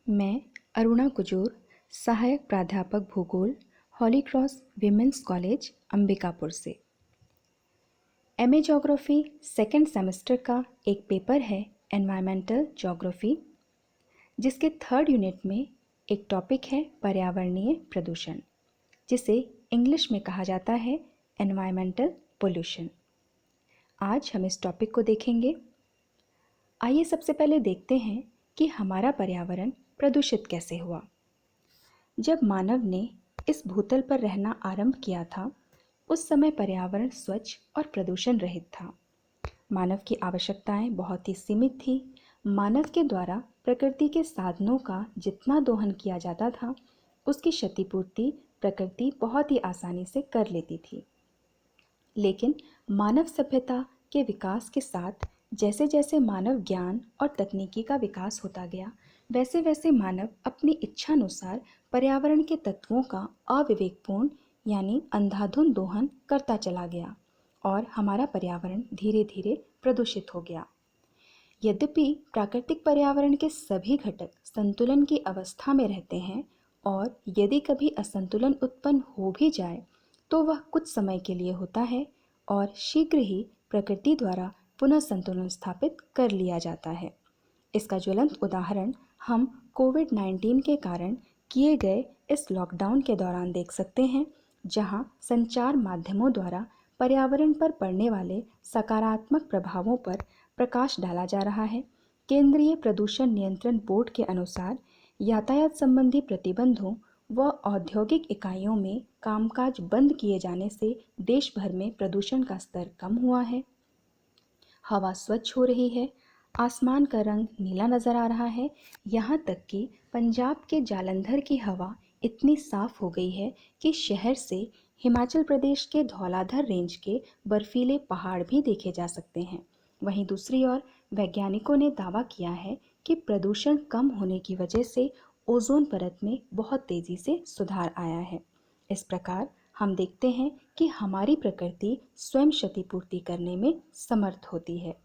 मैं अरुणा कुजूर, सहायक प्राध्यापक भूगोल, हॉली क्रॉस विमेंस कॉलेज अंबिकापुर से। एमए ज्योग्राफी सेकेंड सेमेस्टर का एक पेपर है एनवायरमेंटल ज्योग्राफी, जिसके थर्ड यूनिट में एक टॉपिक है पर्यावरणीय प्रदूषण, जिसे इंग्लिश में कहा जाता है एनवायरमेंटल पोल्यूशन। आज हम इस टॉपिक को देखेंगे। आइए सबसे पहले देखते हैं कि हमारा पर्यावरण प्रदूषित कैसे हुआ। जब मानव ने इस भूतल पर रहना आरंभ किया था, उस समय पर्यावरण स्वच्छ और प्रदूषण रहित था। मानव की आवश्यकताएं बहुत ही सीमित थी। मानव के द्वारा प्रकृति के साधनों का जितना दोहन किया जाता था, उसकी क्षतिपूर्ति प्रकृति बहुत ही आसानी से कर लेती थी। लेकिन मानव सभ्यता के विकास के साथ जैसे जैसे मानव ज्ञान और तकनीकी का विकास होता गया, वैसे वैसे मानव अपनी इच्छानुसार पर्यावरण के तत्वों का अविवेकपूर्ण यानी अंधाधुंध दोहन करता चला गया और हमारा पर्यावरण धीरे धीरे प्रदूषित हो गया। यद्यपि प्राकृतिक पर्यावरण के सभी घटक संतुलन की अवस्था में रहते हैं और यदि कभी असंतुलन उत्पन्न हो भी जाए तो वह कुछ समय के लिए होता है और शीघ्र ही प्रकृति द्वारा पुनः संतुलन स्थापित कर लिया जाता है। इसका ज्वलंत उदाहरण हम कोविड-19 के कारण किए गए इस लॉकडाउन के दौरान देख सकते हैं, जहां संचार माध्यमों द्वारा पर्यावरण पर पड़ने वाले सकारात्मक प्रभावों पर प्रकाश डाला जा रहा है। केंद्रीय प्रदूषण नियंत्रण बोर्ड के अनुसार यातायात संबंधी प्रतिबंधों व औद्योगिक इकाइयों में कामकाज बंद किए जाने से देश भर में प्रदूषण का स्तर कम हुआ है। हवा स्वच्छ हो रही है, आसमान का रंग नीला नजर आ रहा है। यहाँ तक कि पंजाब के जालंधर की हवा इतनी साफ हो गई है कि शहर से हिमाचल प्रदेश के धौलाधर रेंज के बर्फीले पहाड़ भी देखे जा सकते हैं। वहीं दूसरी ओर वैज्ञानिकों ने दावा किया है कि प्रदूषण कम होने की वजह से ओजोन परत में बहुत तेजी से सुधार आया है। इस प्रकार हम देखते हैं कि हमारी प्रकृति स्वयं क्षतिपूर्ति करने में समर्थ होती है।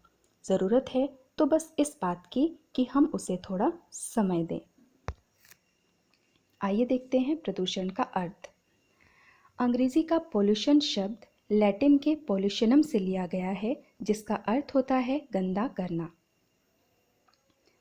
ज़रूरत है तो बस इस बात की कि हम उसे थोड़ा समय दें। आइए देखते हैं प्रदूषण का अर्थ। अंग्रेजी का पोल्यूशन शब्द लैटिन के पोल्यूशनम से लिया गया है, जिसका अर्थ होता है गंदा करना।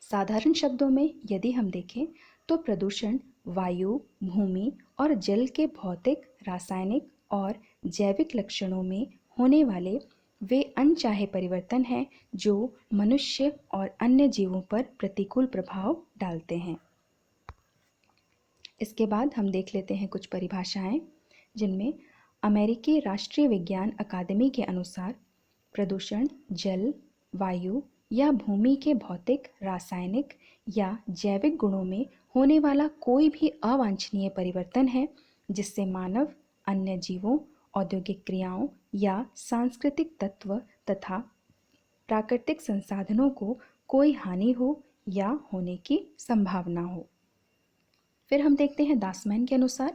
साधारण शब्दों में यदि हम देखें तो प्रदूषण वायु, भूमि और जल के भौतिक, रासायनिक और जैविक लक्षणों में होने वाले वे अनचाहे परिवर्तन हैं जो मनुष्य और अन्य जीवों पर प्रतिकूल प्रभाव डालते हैं। इसके बाद हम देख लेते हैं कुछ परिभाषाएं, जिनमें अमेरिकी राष्ट्रीय विज्ञान अकादमी के अनुसार प्रदूषण जल, वायु या भूमि के भौतिक, रासायनिक या जैविक गुणों में होने वाला कोई भी अवांछनीय परिवर्तन है जिससे मानव, अन्य जीवों, औद्योगिक क्रियाओं या सांस्कृतिक तत्व तथा प्राकृतिक संसाधनों को कोई हानि हो या होने की संभावना हो। फिर हम देखते हैं दासमैन के अनुसार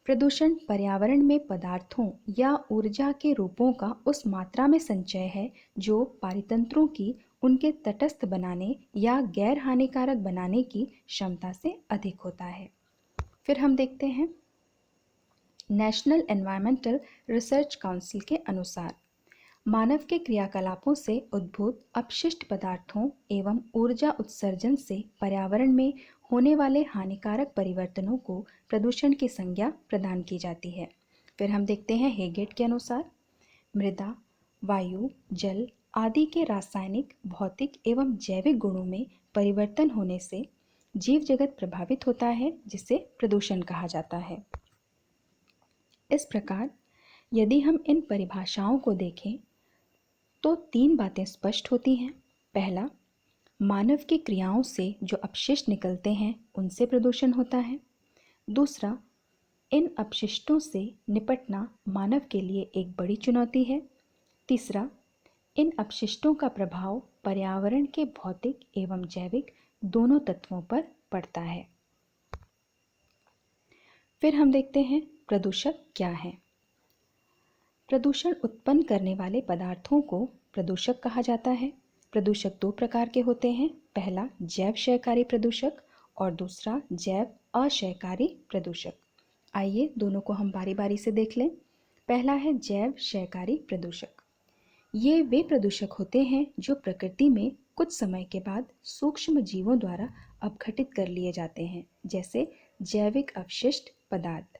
प्रदूषण पर्यावरण में पदार्थों या ऊर्जा के रूपों का उस मात्रा में संचय है जो पारितंत्रों की उनके तटस्थ बनाने या गैर हानिकारक बनाने की क्षमता से अधिक होता है। फिर हम देखते हैं नेशनल एनवायरमेंटल रिसर्च काउंसिल के अनुसार मानव के क्रियाकलापों से उद्भूत अपशिष्ट पदार्थों एवं ऊर्जा उत्सर्जन से पर्यावरण में होने वाले हानिकारक परिवर्तनों को प्रदूषण की संज्ञा प्रदान की जाती है। फिर हम देखते हैं हेगेट के अनुसार मृदा, वायु, जल आदि के रासायनिक, भौतिक एवं जैविक गुणों में परिवर्तन होने से जीव जगत प्रभावित होता है, जिसे प्रदूषण कहा जाता है। इस प्रकार यदि हम इन परिभाषाओं को देखें तो तीन बातें स्पष्ट होती हैं। पहला, मानव की क्रियाओं से जो अपशिष्ट निकलते हैं उनसे प्रदूषण होता है। दूसरा, इन अपशिष्टों से निपटना मानव के लिए एक बड़ी चुनौती है। तीसरा, इन अपशिष्टों का प्रभाव पर्यावरण के भौतिक एवं जैविक दोनों तत्वों पर पड़ता है। फिर हम देखते हैं प्रदूषक क्या है। प्रदूषण उत्पन्न करने वाले पदार्थों को प्रदूषक कहा जाता है। प्रदूषक दो प्रकार के होते हैं। पहला, जैव क्षयकारी प्रदूषक और दूसरा जैव अक्षयकारी प्रदूषक। आइए दोनों को हम बारी बारी से देख लें। पहला है जैव क्षयकारी प्रदूषक। ये वे प्रदूषक होते हैं जो प्रकृति में कुछ समय के बाद सूक्ष्म जीवों द्वारा अपघटित कर लिए जाते हैं, जैसे जैविक अपशिष्ट पदार्थ।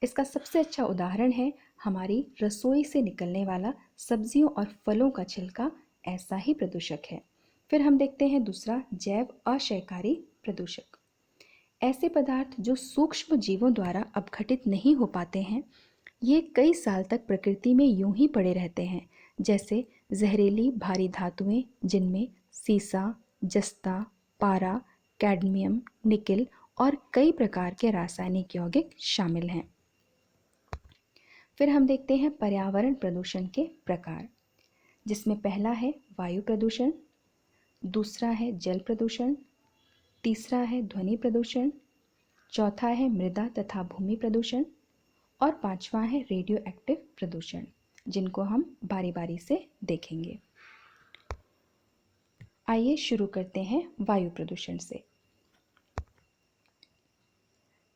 इसका सबसे अच्छा उदाहरण है हमारी रसोई से निकलने वाला सब्जियों और फलों का छिलका, ऐसा ही प्रदूषक है। फिर हम देखते हैं दूसरा जैव अक्षयकारी प्रदूषक। ऐसे पदार्थ जो सूक्ष्म जीवों द्वारा अपघटित नहीं हो पाते हैं, ये कई साल तक प्रकृति में यूं ही पड़े रहते हैं, जैसे जहरीली भारी धातुएं जिनमें सीसा, जस्ता, पारा, कैडमियम, निकेल और कई प्रकार के रासायनिक यौगिक शामिल हैं। फिर हम देखते हैं पर्यावरण प्रदूषण के प्रकार, जिसमें पहला है वायु प्रदूषण, दूसरा है जल प्रदूषण, तीसरा है ध्वनि प्रदूषण, चौथा है मृदा तथा भूमि प्रदूषण और पांचवा है रेडियो एक्टिव प्रदूषण, जिनको हम बारी बारी से देखेंगे। आइए शुरू करते हैं वायु प्रदूषण से।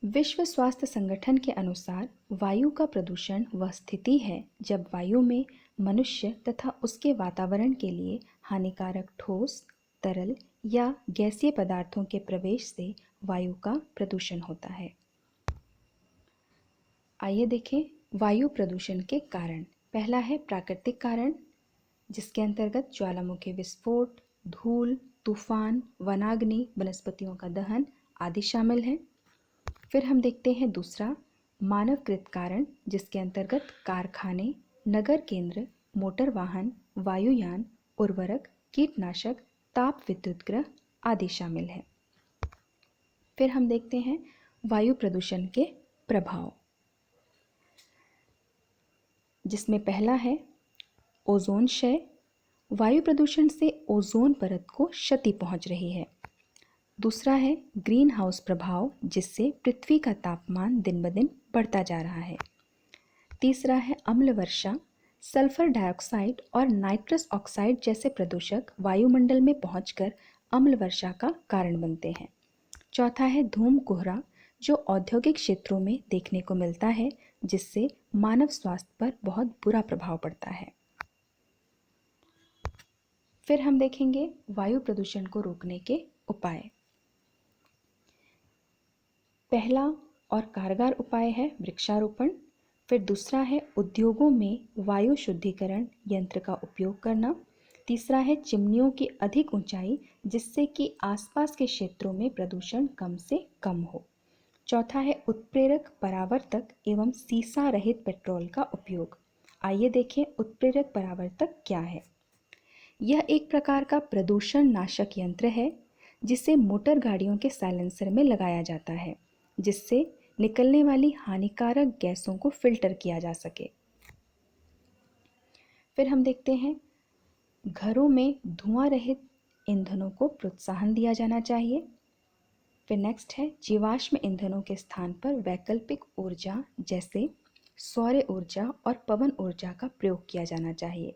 विश्व स्वास्थ्य संगठन के अनुसार वायु का प्रदूषण वह स्थिति है जब वायु में मनुष्य तथा उसके वातावरण के लिए हानिकारक ठोस, तरल या गैसीय पदार्थों के प्रवेश से वायु का प्रदूषण होता है। आइए देखें वायु प्रदूषण के कारण। पहला है प्राकृतिक कारण, जिसके अंतर्गत ज्वालामुखी विस्फोट, धूल, तूफान, वनाग्नि, वनस्पतियों का दहन आदि शामिल हैं। फिर हम देखते हैं दूसरा मानवकृत कारण, जिसके अंतर्गत कारखाने, नगर केंद्र, मोटर वाहन, वायुयान, उर्वरक, कीटनाशक, ताप विद्युत गृह आदि शामिल हैं। फिर हम देखते हैं वायु प्रदूषण के प्रभाव, जिसमें पहला है ओजोन क्षय। वायु प्रदूषण से ओजोन परत को क्षति पहुंच रही है। दूसरा है ग्रीन हाउस प्रभाव, जिससे पृथ्वी का तापमान दिन ब दिन बढ़ता जा रहा है। तीसरा है अम्ल वर्षा। सल्फर डाइऑक्साइड और नाइट्रस ऑक्साइड जैसे प्रदूषक वायुमंडल में पहुंचकर अम्ल वर्षा का कारण बनते हैं। चौथा है धूम कोहरा, जो औद्योगिक क्षेत्रों में देखने को मिलता है, जिससे मानव स्वास्थ्य पर बहुत बुरा प्रभाव पड़ता है। फिर हम देखेंगे वायु प्रदूषण को रोकने के उपाय। पहला और कारगर उपाय है वृक्षारोपण। फिर दूसरा है उद्योगों में वायु शुद्धिकरण यंत्र का उपयोग करना। तीसरा है चिमनियों की अधिक ऊंचाई, जिससे कि आसपास के क्षेत्रों में प्रदूषण कम से कम हो। चौथा है उत्प्रेरक, परावर्तक एवं सीसा रहित पेट्रोल का उपयोग। आइए देखें उत्प्रेरक परावर्तक क्या है। यह एक प्रकार का प्रदूषण नाशक यंत्र है, जिसे मोटर गाड़ियों के साइलेंसर में लगाया जाता है, जिससे निकलने वाली हानिकारक गैसों को फिल्टर किया जा सके। फिर हम देखते हैं घरों में धुआं रहित ईंधनों को प्रोत्साहन दिया जाना चाहिए। फिर नेक्स्ट है जीवाश्म ईंधनों के स्थान पर वैकल्पिक ऊर्जा जैसे सौर ऊर्जा और पवन ऊर्जा का प्रयोग किया जाना चाहिए।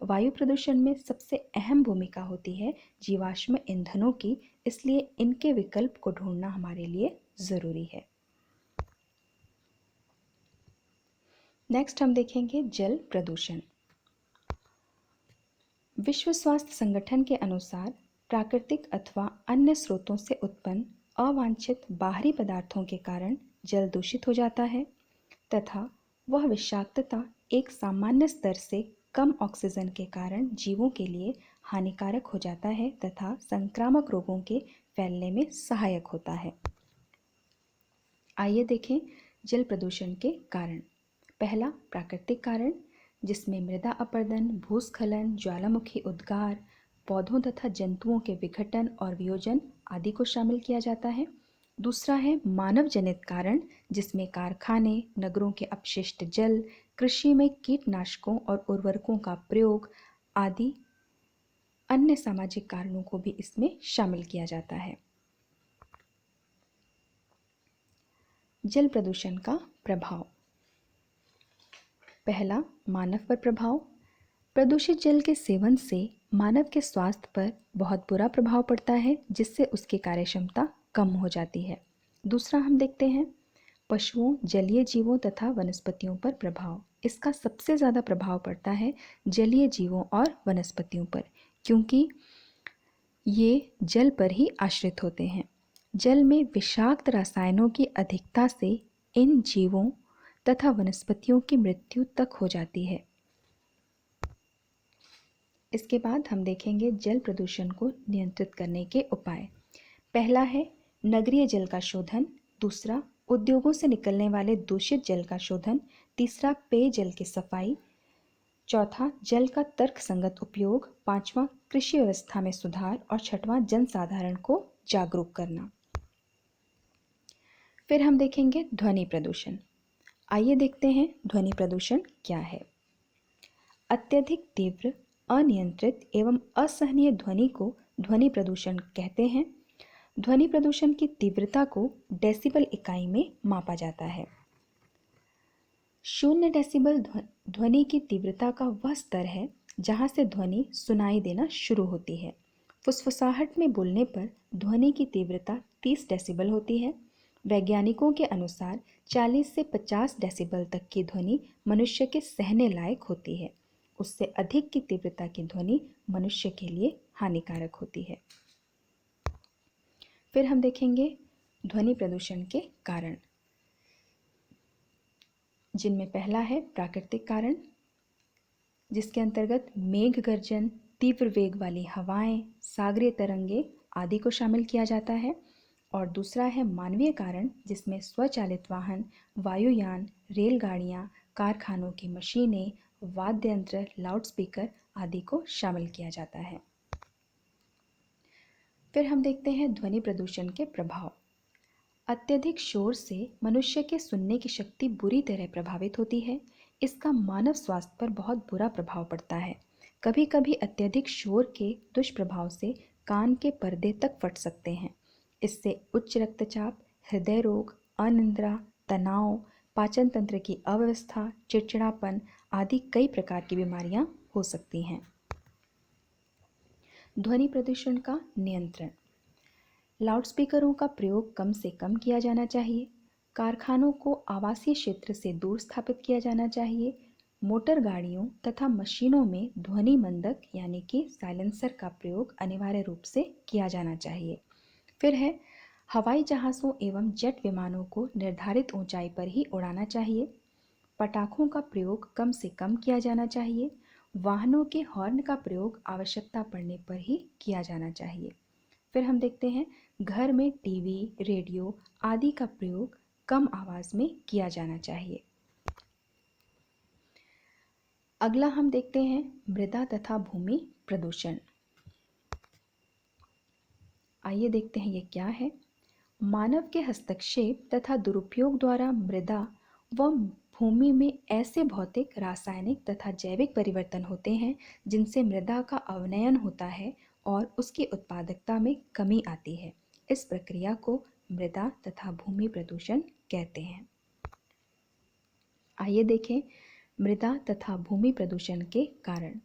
वायु प्रदूषण में सबसे अहम भूमिका होती है जीवाश्म ईंधनों की, इसलिए इनके विकल्प को ढूंढना हमारे लिए ज़रूरी है। नेक्स्ट हम देखेंगे जल प्रदूषण। विश्व स्वास्थ्य संगठन के अनुसार प्राकृतिक अथवा अन्य स्रोतों से उत्पन्न अवांछित बाहरी पदार्थों के कारण जल दूषित हो जाता है तथा वह विषाक्तता एक सामान्य स्तर से कम ऑक्सीजन के कारण जीवों के लिए हानिकारक हो जाता है तथा संक्रामक रोगों के फैलने में सहायक होता है। आइए देखें जल प्रदूषण के कारण। पहला प्राकृतिक कारण, जिसमें मृदा अपरदन, भूस्खलन, ज्वालामुखी उद्गार, पौधों तथा जंतुओं के विघटन और वियोजन आदि को शामिल किया जाता है। दूसरा है मानव जनित कारण, जिसमें कारखाने, नगरों के अपशिष्ट जल, कृषि में कीटनाशकों और उर्वरकों का प्रयोग आदि अन्य सामाजिक कारणों को भी इसमें शामिल किया जाता है। जल प्रदूषण का प्रभाव। पहला मानव पर प्रभाव। प्रदूषित जल के सेवन से मानव के स्वास्थ्य पर बहुत बुरा प्रभाव पड़ता है, जिससे उसकी कार्यक्षमता कम हो जाती है। दूसरा हम देखते हैं पशुओं, जलीय जीवों तथा वनस्पतियों पर प्रभाव। इसका सबसे ज़्यादा प्रभाव पड़ता है जलीय जीवों और वनस्पतियों पर, क्योंकि ये जल पर ही आश्रित होते हैं। जल में विषाक्त रसायनों की अधिकता से इन जीवों तथा वनस्पतियों की मृत्यु तक हो जाती है। इसके बाद हम देखेंगे जल प्रदूषण को नियंत्रित करने के उपाय। पहला है नगरीय जल का शोधन, दूसरा उद्योगों से निकलने वाले दूषित जल का शोधन, तीसरा पेयजल की सफाई, चौथा जल का तर्कसंगत उपयोग, पांचवा कृषि व्यवस्था में सुधार और छठवां जनसाधारण को जागरूक करना। फिर हम देखेंगे ध्वनि प्रदूषण। आइए देखते हैं ध्वनि प्रदूषण क्या है। अत्यधिक तीव्र, अनियंत्रित एवं असहनीय ध्वनि को ध्वनि प्रदूषण कहते हैं। ध्वनि प्रदूषण की तीव्रता को डेसिबल इकाई में मापा जाता है। 0 डेसिबल ध्वनि की तीव्रता का वह स्तर है जहां से ध्वनि सुनाई देना शुरू होती है। फुसफुसाहट में बोलने पर ध्वनि की तीव्रता 30 डेसिबल होती है। वैज्ञानिकों के अनुसार 40 से 50 डेसिबल तक की ध्वनि मनुष्य के सहने लायक होती है। उससे अधिक की तीव्रता की ध्वनि मनुष्य के लिए हानिकारक होती है। फिर हम देखेंगे ध्वनि प्रदूषण के कारण, जिनमें पहला है प्राकृतिक कारण, जिसके अंतर्गत मेघ गर्जन, तीव्र वेग वाली हवाएं, सागरीय तरंगे आदि को शामिल किया जाता है। और दूसरा है मानवीय कारण, जिसमें स्वचालित वाहन, वायुयान, रेलगाड़ियां, कारखानों की मशीनें, वाद्य यंत्र, लाउडस्पीकर आदि को शामिल किया जाता है। फिर हम देखते हैं ध्वनि प्रदूषण के प्रभाव। अत्यधिक शोर से मनुष्य के सुनने की शक्ति बुरी तरह प्रभावित होती है। इसका मानव स्वास्थ्य पर बहुत बुरा प्रभाव पड़ता है। कभी कभी अत्यधिक शोर के दुष्प्रभाव से कान के पर्दे तक फट सकते हैं। इससे उच्च रक्तचाप, हृदय रोग, अनिद्रा, तनाव, पाचन तंत्र की अव्यवस्था, चिड़चिड़ापन आदि कई प्रकार की बीमारियां हो सकती हैं। ध्वनि प्रदूषण का नियंत्रण। लाउडस्पीकरों का प्रयोग कम से कम किया जाना चाहिए। कारखानों को आवासीय क्षेत्र से दूर स्थापित किया जाना चाहिए। मोटर गाड़ियों तथा मशीनों में ध्वनि मंदक यानी कि साइलेंसर का प्रयोग अनिवार्य रूप से किया जाना चाहिए। फिर है हवाई जहाज़ों एवं जेट विमानों को निर्धारित ऊंचाई पर ही उड़ाना चाहिए। पटाखों का प्रयोग कम से कम किया जाना चाहिए। वाहनों के हॉर्न का प्रयोग आवश्यकता पड़ने पर ही किया जाना चाहिए। फिर हम देखते हैं घर में टीवी, रेडियो आदि का प्रयोग कम आवाज में किया जाना चाहिए। अगला हम देखते हैं मृदा तथा भूमि प्रदूषण। आइए देखते हैं ये क्या है। मानव के हस्तक्षेप तथा दुरुपयोग द्वारा मृदा व भूमि में ऐसे भौतिक, रासायनिक तथा जैविक परिवर्तन होते हैं जिनसे मृदा का अवनयन होता है और उसकी उत्पादकता में कमी आती है। इस प्रक्रिया को मृदा तथा भूमि प्रदूषण कहते हैं। आइए देखें मृदा तथा भूमि प्रदूषण के कारण।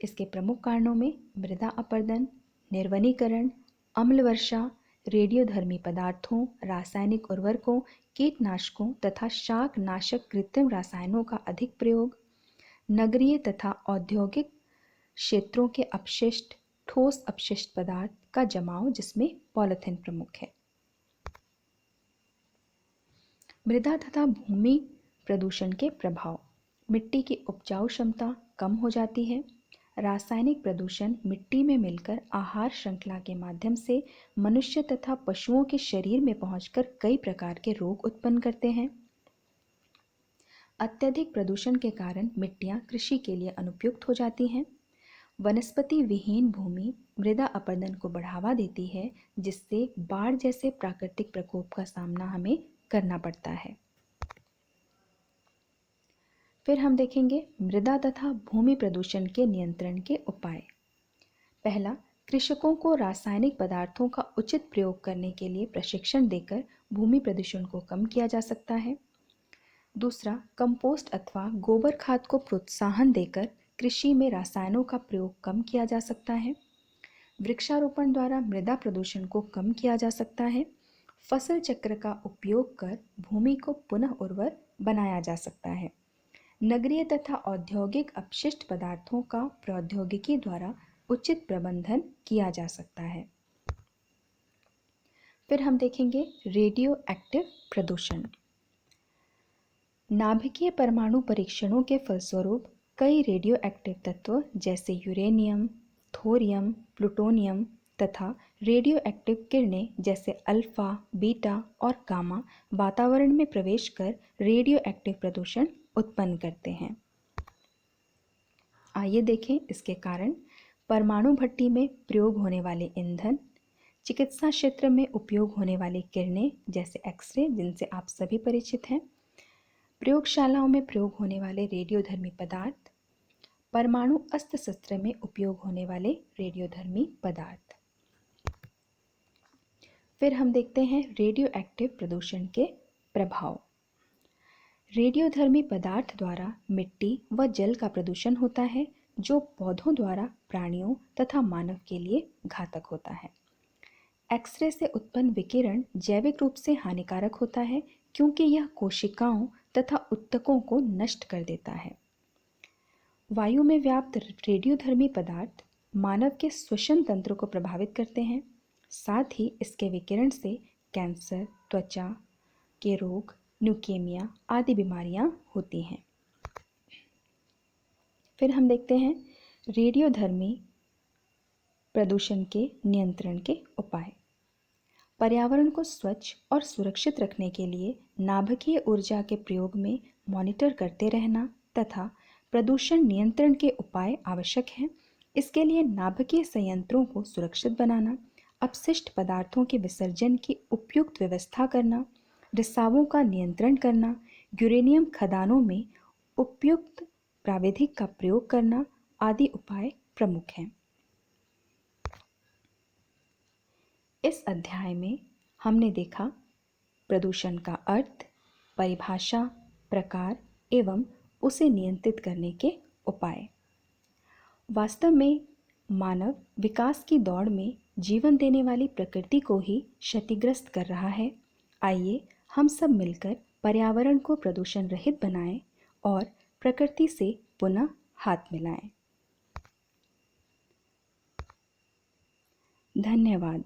इसके प्रमुख कारणों में मृदा अपरदन, निर्वनीकरण, अम्ल वर्षा, रेडियोधर्मी पदार्थों, रासायनिक उर्वरकों, कीटनाशकों तथा शाक नाशक कृत्रिम रसायनों का अधिक प्रयोग, नगरीय तथा औद्योगिक क्षेत्रों के अपशिष्ट, ठोस अपशिष्ट पदार्थ का जमाव जिसमें पॉलीथीन प्रमुख है। मृदा तथा भूमि प्रदूषण के प्रभाव। मिट्टी की उपजाऊ क्षमता कम हो जाती है। रासायनिक प्रदूषण मिट्टी में मिलकर आहार श्रृंखला के माध्यम से मनुष्य तथा पशुओं के शरीर में पहुंचकर कई प्रकार के रोग उत्पन्न करते हैं। अत्यधिक प्रदूषण के कारण मिट्टियां कृषि के लिए अनुपयुक्त हो जाती हैं। वनस्पति विहीन भूमि मृदा अपरदन को बढ़ावा देती है, जिससे बाढ़ जैसे प्राकृतिक प्रकोप का सामना हमें करना पड़ता है। फिर हम देखेंगे मृदा तथा भूमि प्रदूषण के नियंत्रण के उपाय। पहला, कृषकों को रासायनिक पदार्थों का उचित प्रयोग करने के लिए प्रशिक्षण देकर भूमि प्रदूषण को कम किया जा सकता है। दूसरा, कंपोस्ट अथवा गोबर खाद को प्रोत्साहन देकर कृषि में रसायनों का प्रयोग कम किया जा सकता है। वृक्षारोपण द्वारा मृदा प्रदूषण को कम किया जा सकता है। फसल चक्र का उपयोग कर भूमि को पुनः उर्वर बनाया जा सकता है। नगरीय तथा औद्योगिक अपशिष्ट पदार्थों का प्रौद्योगिकी द्वारा उचित प्रबंधन किया जा सकता है। फिर हम देखेंगे रेडियो एक्टिव प्रदूषण। नाभिकीय परमाणु परीक्षणों के फलस्वरूप कई रेडियो एक्टिव तत्व जैसे यूरेनियम, थोरियम, प्लूटोनियम तथा रेडियो एक्टिव किरणें जैसे अल्फा, बीटा और गामा वातावरण में प्रवेश कर रेडियो एक्टिव प्रदूषण उत्पन्न करते हैं। आइए देखें इसके कारण। परमाणु भट्टी में प्रयोग होने वाले ईंधन, चिकित्सा क्षेत्र में उपयोग होने वाली किरणें जैसे एक्सरे, जिनसे आप सभी परिचित हैं, प्रयोगशालाओं में प्रयोग होने वाले रेडियोधर्मी पदार्थ, परमाणु अस्त्र शस्त्र में उपयोग होने वाले रेडियोधर्मी पदार्थ। फिर हम देखते हैं रेडियो एक्टिव प्रदूषण के प्रभाव। रेडियोधर्मी पदार्थ द्वारा मिट्टी व जल का प्रदूषण होता है, जो पौधों द्वारा प्राणियों तथा मानव के लिए घातक होता है। एक्सरे से उत्पन्न विकिरण जैविक रूप से हानिकारक होता है, क्योंकि यह कोशिकाओं तथा ऊतकों को नष्ट कर देता है। वायु में व्याप्त रेडियोधर्मी पदार्थ मानव के श्वसन तंत्र को प्रभावित करते हैं। साथ ही इसके विकिरण से कैंसर, त्वचा के रोग, ल्यूकेमिया आदि बीमारियां होती हैं। फिर हम देखते हैं रेडियोधर्मी प्रदूषण के नियंत्रण के उपाय। पर्यावरण को स्वच्छ और सुरक्षित रखने के लिए नाभिकीय ऊर्जा के प्रयोग में मॉनिटर करते रहना तथा प्रदूषण नियंत्रण के उपाय आवश्यक हैं। इसके लिए नाभिकीय संयंत्रों को सुरक्षित बनाना, अपशिष्ट पदार्थों के विसर्जन की उपयुक्त व्यवस्था करना, रिसावों का नियंत्रण करना, यूरेनियम खदानों में उपयुक्त प्राविधिक का प्रयोग करना आदि उपाय प्रमुख हैं। इस अध्याय में हमने देखा प्रदूषण का अर्थ, परिभाषा, प्रकार एवं उसे नियंत्रित करने के उपाय। वास्तव में मानव विकास की दौड़ में जीवन देने वाली प्रकृति को ही क्षतिग्रस्त कर रहा है। आइए हम सब मिलकर पर्यावरण को प्रदूषण रहित बनाएं और प्रकृति से पुनः हाथ मिलाएं। धन्यवाद।